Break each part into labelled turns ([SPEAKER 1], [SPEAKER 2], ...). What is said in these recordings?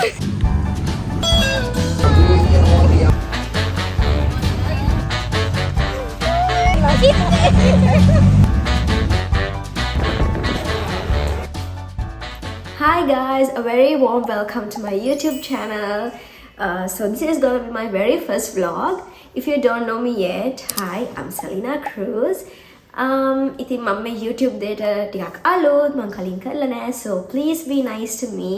[SPEAKER 1] Hi guys, a very warm welcome to my YouTube channel. So this is gonna be my very first vlog. If you don't know me yet, hi, I'm Selena Cruz. ඉතින් මම මේ YouTube දෙයට ටිකක් අලුත් මම කලින් කරලා නැහැ, so please be nice to me.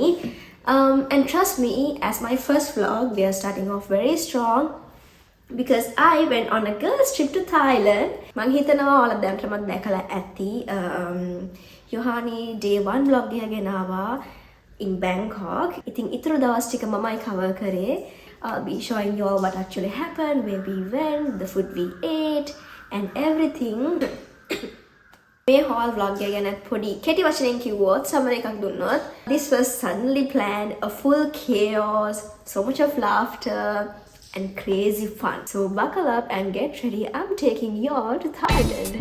[SPEAKER 1] And trust me, as my first vlog, we are starting off very strong because I went on a girls trip to Thailand. මං හිතනවා ඔයාලා දැනටමත් දැකලා ඇති. යොහානි day 1 vlog එක ගෙනාවා in Bangkok. ඉතින් ඊතර දවස් ටික මමයි cover කරේ. I'll be showing you all what actually happened, where we went, the food we ate and everything. මේ whole vlog එක ගැන පොඩි කෙටි වචනෙන් කිව්වොත් සමර එකක් දුන්නොත්, this was suddenly planned, a full chaos, so much of laughter and crazy fun. So buckle up and get ready. I'm taking you all to Thailand.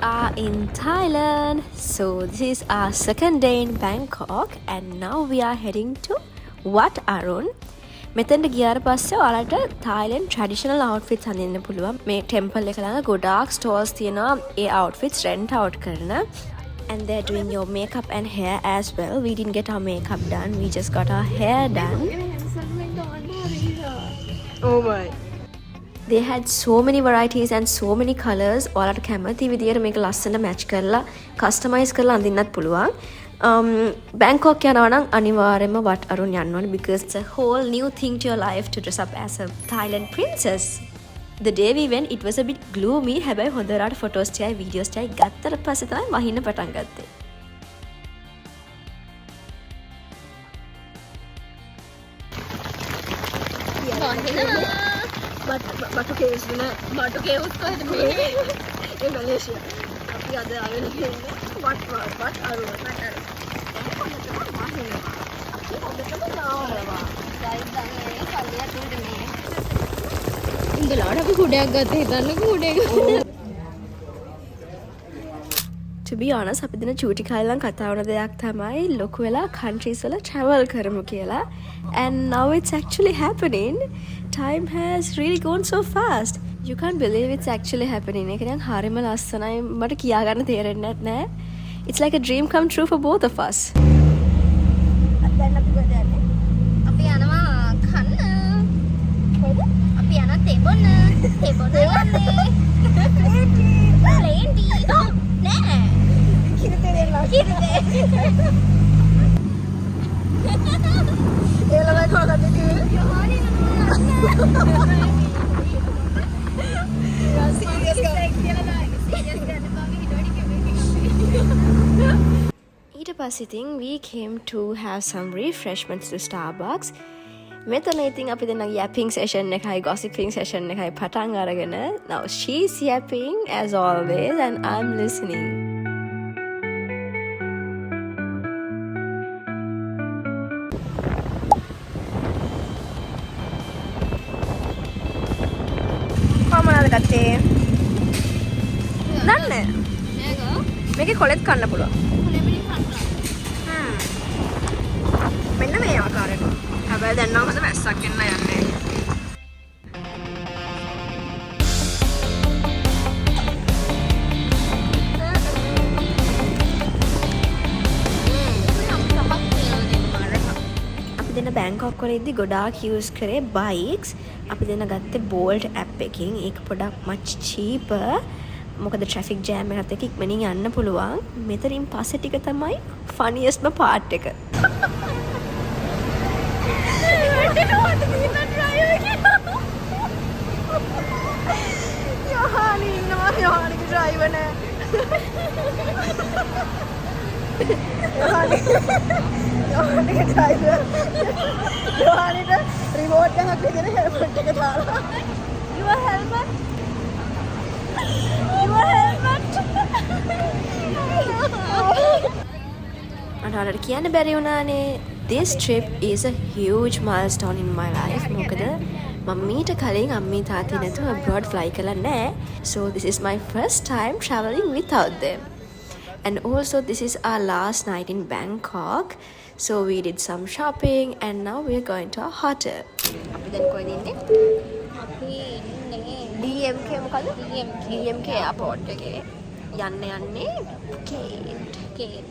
[SPEAKER 1] Are in Thailand, so this is our second day in Bangkok and now we are heading to Wat Arun. මෙතෙන්ට ගියාට පස්සේ ඔයාලට Thailand traditional outfits අඳින්න පුළුවන්. මේ temple එක ළඟ ගොඩාක් stores තියෙනවා ඒ outfits rent out කරන. And they're doing your makeup and hair as well. We didn't get our makeup done, we just got our hair done. Oh my. They had so many varieties and so many colors. ඔයාලට කැමති විදියට මේක ලස්සනට match කරලා customize කරලා අඳින්නත් පුළුවන්. Bangkok යනවා නම් අනිවාර්යයෙන්ම Wat Arun යන්න ඕනේ because it's a whole new thing to your life to dress up as a Thailand princess. The day we went, it was a bit gloomy. හැබැයි හොඳට photos ටිකයි videos ටිකයි ගත්තට පස්සේ තමයි වහින්න පටන් ගත්තේ. Batu caves na. Batu caves ko ito මේ ඒ මැලේසියා. අපි අද ආගෙන ඉන්නේ Wat Arun. ඉංගලාට අපි කුඩයක් ගත්ත හිතන්නකෝ කුඩයක. To be honest, අපි දින චූටි කාලේ නම් කතා වුණ දෙයක් තමයි ලොකු වෙලා countries වල travel කරමු කියලා. And now it's actually happening. Time has really gone so fast. You can't believe it's actually happening. ඒක නම් හරිම ලස්සනයි. මට කියා ගන්න තේරෙන්නේ නැහැ. It's like a dream come true for both of us. දැන් අපි කොහෙද යන්නේ? අපි යනවා කන්න. කොහෙද? අපි යනවා තෙබොන. තෙබොන යන්නේ. ප්ලේන්ටි. නෑ. කිරිතේ දෙන්නා. කිරිතේ. ඒලම කොහොමද කිව්වේ? යෝහානි ඊට පස්සේ ඉතින් we came to have some refreshments to Starbucks. මෙතන ඉතින් අපි දෙන්නගේ yapping session එකයි gossiping session එකයි පටන් අරගෙන now she's yapping as always and I'm listening. මොනවද ගත්තේ? දන්නේ? මේකේ කොලෙත් කන්න පුළුවන්. මෙන්න මේ ආකාරයට. හැබැයි දැන් නම් හොඳ වැස්සක් එන්න යන්නේ. අපි දෙන බැංකොක් වල ඉද්දි ගොඩාක් යූස් කරේ බයික්ස්. අපි දෙන ගත්තේ Bolt app එකකින්. ඒක පොඩක් much cheaper. මොකද traffic jam එකත් එක්ක ඉක්මනින් යන්න පුළුවන්. මෙතනින් පස්සේ ටික තමයි funniest part එක. යෝහානි ඉන්නවා යෝහානිගේ driver නෑ. යෝහානිගේ driver. යෝහානිට remote එකක් දෙගෙන helmet එක දාලා. Your helmet? Your helmet? අනවලට කියන්න බැරි වුණානේ. This trip is a huge milestone in my life. මොකද මම මීට කලින් අම්මී තාත්තා නැතුව abroad fly කරලා නැහැ. So this is my first time traveling without them. And also this is our last night in Bangkok. So we did some shopping and now we are going to our hotel. අපි දැන් කොහෙද ඉන්නේ?
[SPEAKER 2] අපි ඉන්නේ
[SPEAKER 1] DMK මොකද?
[SPEAKER 2] DMK
[SPEAKER 1] airport එකේ. යන්නේ Phuket.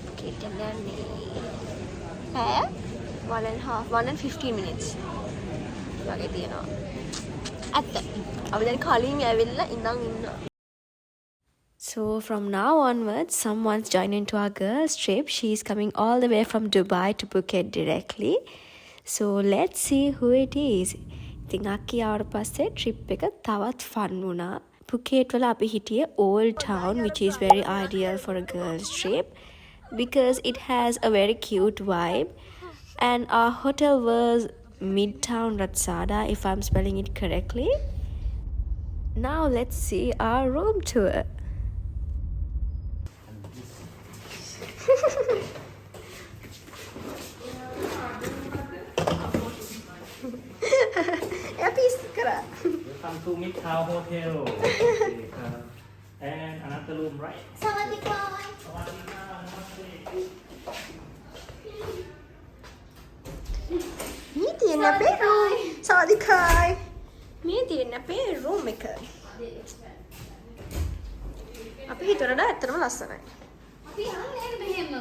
[SPEAKER 1] Phuket යන්නේ. 1 and 15 minutes. වගේ තියෙනවා.
[SPEAKER 2] ඇත්ත.
[SPEAKER 1] අපි දැන් කලින් ඇවිල්ලා ඉඳන් ඉන්නවා. So from now onwards, someone's joining into our girls trip. She's coming all the way from Dubai to Phuket directly. So let's see who it is. ඉතින් අක්කි ආවට පස්සේ trip එක තවත් fun වුණා. Phuket වල අපි හිටියේ Old Town, which is very ideal for a girls trip because it has a very cute vibe. And our hotel was Midtown Ratsada, if I'm spelling it correctly. Now let's see our room tour.
[SPEAKER 3] Welcome to Midtown Hotel. And another room, right?
[SPEAKER 2] สวัสดีค่ะ
[SPEAKER 1] මේ තියෙන අපේ room. සාදිකායි. මේ තියෙන අපේ room එක. අපි හිතුවරට ඇත්තටම ලස්සනයි.
[SPEAKER 2] අපි යන්නේ මෙහෙමම.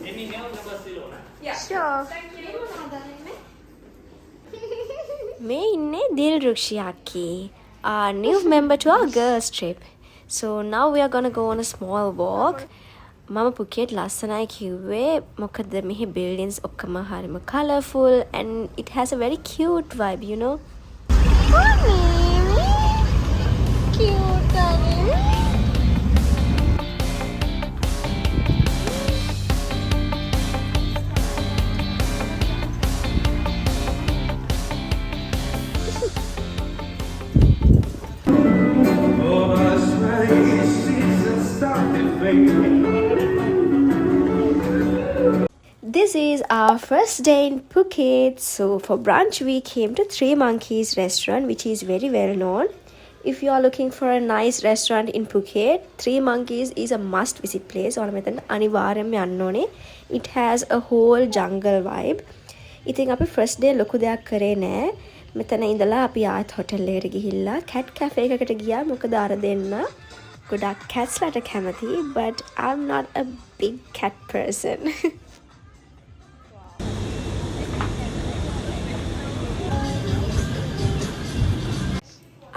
[SPEAKER 3] Any meal in Barcelona?
[SPEAKER 1] Sure. මේ ඉන්නේ Dilrukshi අක්කි. Our new member to our girls trip. So now we are gonna go on a small walk. මම පුකේට් ලස්සනයි කිව්වේ මොකද මෙහි buildings ඔක්කොම හරිම colourful and it has a very cute vibe, you know.
[SPEAKER 2] Cute
[SPEAKER 1] This is our first day in Phuket. So for brunch we came to Three Monkeys restaurant, which is very well known. If you are looking for a nice restaurant in Phuket, Three Monkeys is a must visit place. Or මෙතන අනිවාර්යයෙන්ම යන්න ඕනේ. It has a whole jungle vibe. ඉතින් අපි first day ලොකු දෙයක් කරේ නෑ. මෙතන ඉඳලා අපි ආයෙත් hotel එකට ගිහිල්ලා cat cafe එකකට ගියා. මොකද අර දෙන්න ගොඩක් cats ලට කැමති, but I'm not a big cat person.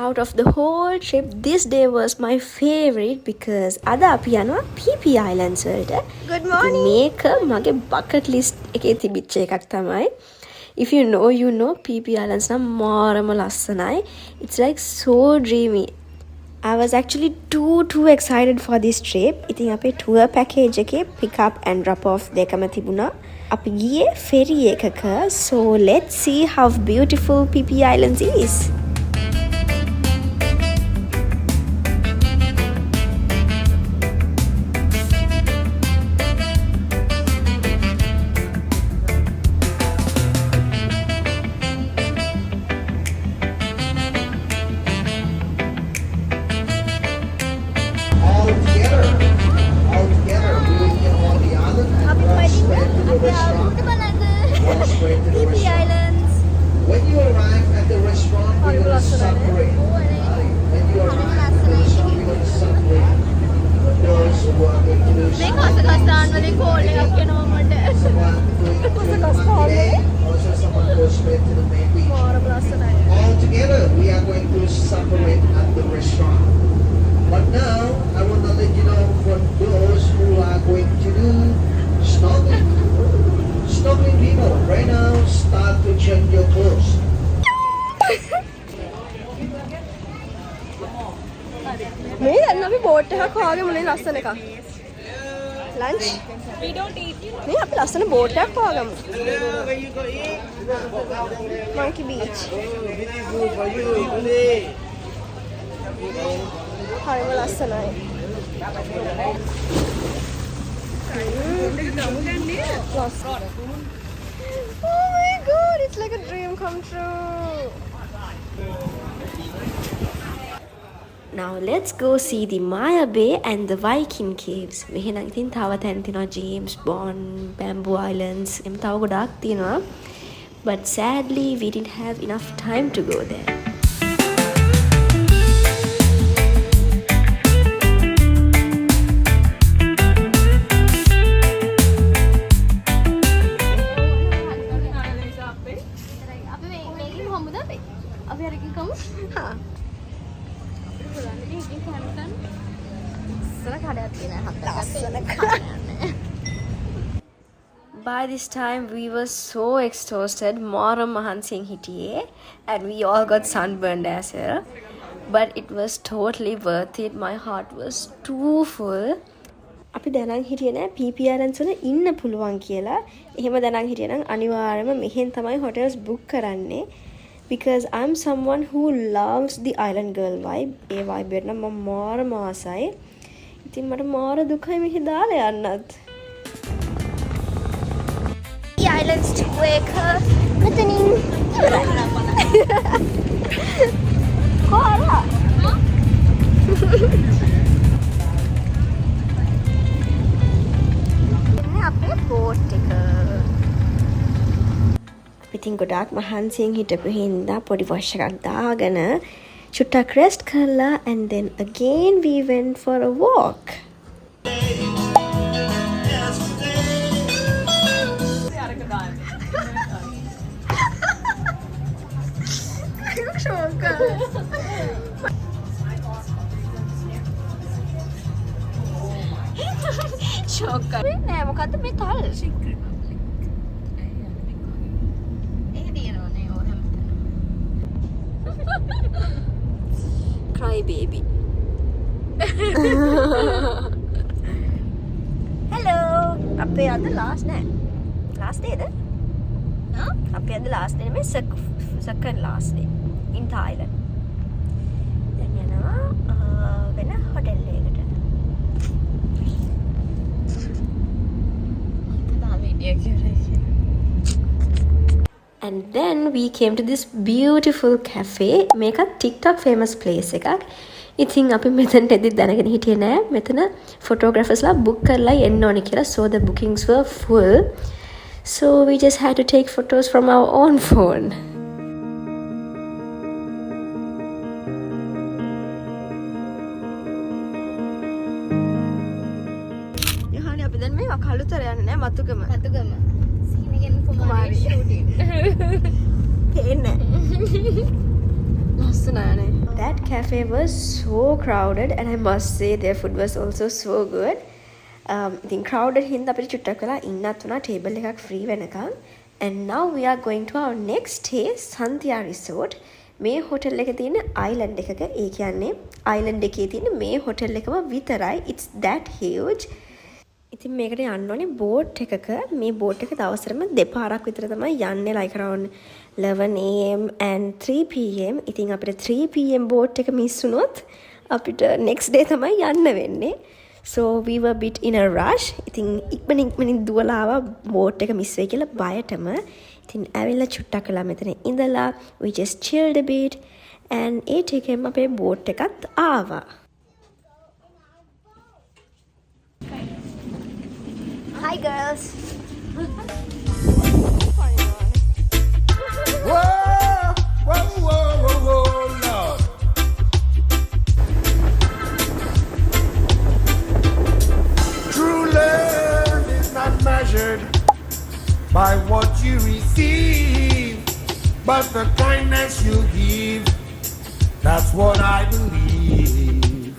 [SPEAKER 1] Out of the whole trip, this day was my favorite because ada අපි යනවා PP Islands වලට.
[SPEAKER 2] Good morning.
[SPEAKER 1] මේක මගේ bucket list එකේ තිබිච්ච එකක් තමයි. If you know, you know. PP Islands නම් මාරම ලස්සනයි. It's like so dreamy. I was actually too excited for this trip. ඉතින් අපේ tour package එකේ pick up and drop off දෙකම තිබුණා. අපි ගියේ ferry එකක. So let's see how beautiful PP Islands is.
[SPEAKER 4] Altogether, we are going to separate at the restaurant. But now, I want to let you know for those who are going to do snorkeling. Snorkeling people, right now, start to change your clothes.
[SPEAKER 1] මේ දැන් අපි boat එකක් හොයාගෙන මුලින් ලස්සන එකක්. Lunch.
[SPEAKER 2] We don't eat.
[SPEAKER 1] මේ අපි ලස්සන බෝට් එකක් හොයාගමු. Monkey Beach. හරිම ලස්සනයි. Oh my god, it's like a dream come true. Now let's go see the Maya Bay and the Viking Caves. මෙහෙනම් ඉතින් තව තැන් තියෙනවා James Bond, Bamboo Islands, එම් තව ගොඩාක් තියෙනවා. But sadly we didn't have enough time to go there.
[SPEAKER 2] අපි මේකෙන් හම්බුද අපි? අපි අර එකකින් කමු.
[SPEAKER 1] Ha.
[SPEAKER 2] අපිට බලන්න ඉතින් එකකින් කන්න. ඉස්සර කඩයක් තියෙනවා හතරක්.
[SPEAKER 1] By this time we were so exhausted, Mara Mahansingh hitiye, and we all got sunburned as well. But it was totally worth it. My heart was too full. අපි දැනන් හිටියේ නෑ PPRNs වල ඉන්න පුළුවන් කියලා. එහෙම දැනන් හිටියේ නම් අනිවාර්යයෙන්ම මෙහෙන් තමයි hotels book කරන්නේ. Because I'm someone who loves the island girl vibe. A vibe එකට නම් මම මාරම ආසයි. ඉතින් මට මාර දුකයි මෙහි දාලා යන්නත්. The islands to wake her. Metening. Kora. අපේ බෝට් එක. ඉතින් ගොඩාක් මහන්සියෙන් හිටපු හින්දා පොඩි වොෂ් එකක් දාගෙන චුට්ටක් රෙස්ට් කරලා and then again we went for a walk. ෂෝක් නෑ මොකද්ද මේ තල්
[SPEAKER 2] ඒක තියෙනවනේ ඕන හැමතැනම.
[SPEAKER 1] cry baby. hello අපේ අද last නෑ last day ද අපේ අද last day නෙමෙයි second last day in Thailand. දැන් යනවා වෙන හොටෙල් එකකට. And then we came to this beautiful cafe. මේක TikTok famous place එකක්. ඉතින් අපි මෙතනට එද්දි දැනගෙන හිටියේ නෑ මෙතන photographers ලා book කරලා එන්න ඕනේ කියලා. So the bookings were full. So we just had to take photos from our own phone. යහනේ අපි දැන් මේ කළුතර යන්නේ නෑ මතුගම.
[SPEAKER 2] මතුගම. සීනගෙන් කුමාරී shooting.
[SPEAKER 1] That cafe was so crowded and I must say their food was also so good. ඉතින් crowded හින්දා අපිට චුට්ටක් වෙලා ඉන්නත් උනා table එකක් free වෙනකන්. And now we are going to our next stay Santhia Resort. මේ hotel එකේ තියෙන island එකක ඒ කියන්නේ island එකේ තියෙන මේ hotel එකම විතරයි. It's that huge. ඉතින් මේකට යන්න ඕනේ බෝට් එකක. මේ බෝට් එක දවසටම දෙපාරක් විතර තමයි යන්නේ like around 11 am and 3 pm. ඉතින් අපිට 3 pm බෝට් එක මිස් වුණොත් අපිට next day තමයි යන්න වෙන්නේ. So we were a bit in a rush. ඉතින් ඉක්මනින් දුවලා ආවා බෝට් එක මිස් වෙයි කියලා බයටම. ඉතින් ඇවිල්ලා චුට්ටක් වෙලා මෙතන ඉඳලා we just chilled a bit and ඒ ටිකෙන් අපේ බෝට් එකත් ආවා. Hi girls.
[SPEAKER 5] Whoa, whoa, whoa, whoa, whoa, Lord. True love is not measured by what you receive, but the kindness you give. That's what I believe.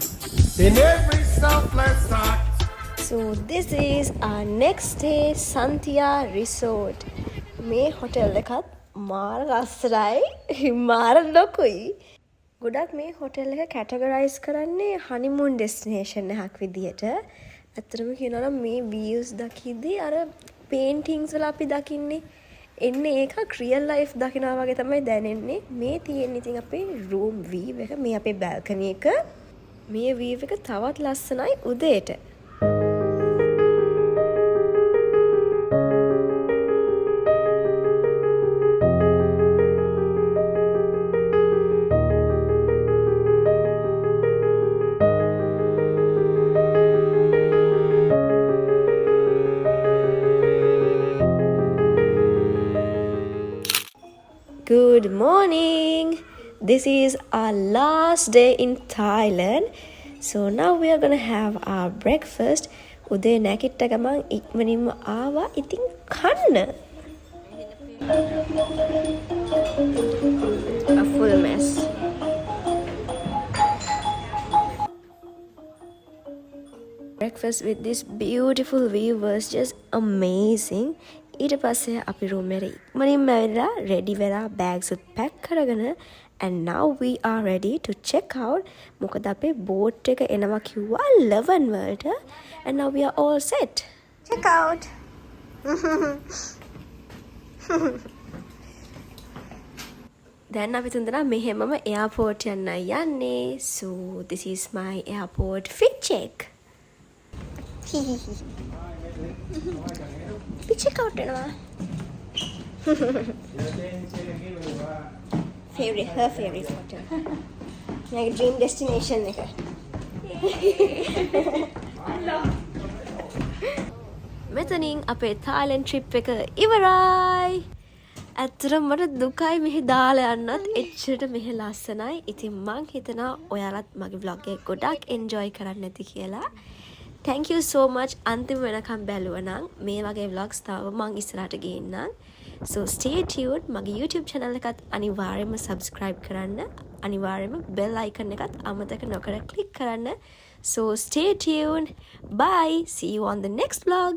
[SPEAKER 5] In every selfless act.
[SPEAKER 1] So this is our next day Santhia Resort. මේ hotel එකත් මාර ලස්සනයි මාර ලොකුයි. ගොඩක් මේ hotel එක categorize කරන්නේ honeymoon destination එකක් විදියට. ඇත්තටම කියනවා නම් මේ views දකිද්දී අර paintings වල අපි දකින්නේ එන්නේ ඒකක් real life දකිනවා වගේ තමයි දැනෙන්නේ. මේ තියෙන්නේ ඉතින් අපේ room view එක. මේ අපේ balcony එක. මේ view එක තවත් ලස්සනයි උදේට. Good morning. This is our last day in Thailand. So now we are gonna have our breakfast. උදේ නැගිට්ට ගමන් ඉක්මනින්ම ආවා. ඉතින් කන්න. A full mess. Breakfast with this beautiful view was just amazing. ඊට පස්සේ අපි room එකට ඉක්මනින්ම ඇවිල්ලා ready වෙලා bags උත් pack කරගෙන and now we are ready to check out. මොකද අපේ boat එක එනවා කිව්වා 11 වලට and now we are all set. Check out. දැන් අපි තුන්දෙනා මෙහෙමම airport යන්නයි යන්නේ. So this is my airport fit check. Fit check out වෙනවා. Her favorite photo. My dream destination එක. මෙතනින් අපේ Thailand trip එක ඉවරයි. ඇත්තටම මට දුකයි මෙහි දාලා යන්නත් එච්චරට මෙහි ලස්සනයි. ඉතින් මං හිතනවා ඔයාලත් මගේ vlog එක ගොඩක් enjoy කරන්න ඇති කියලා. Thank you so much අන්තිම වෙනකම් බැලුවා නම් මේ වගේ vlogs තව මං ඉස්සරහට ගේන්නම්. So stay tuned. මගේ YouTube channel එකත් අනිවාර්යයෙන්ම subscribe කරන්න. අනිවාර්යයෙන්ම bell icon එකත් අමතක නොකර click කරන්න. So stay tuned. Bye. See you on the next vlog.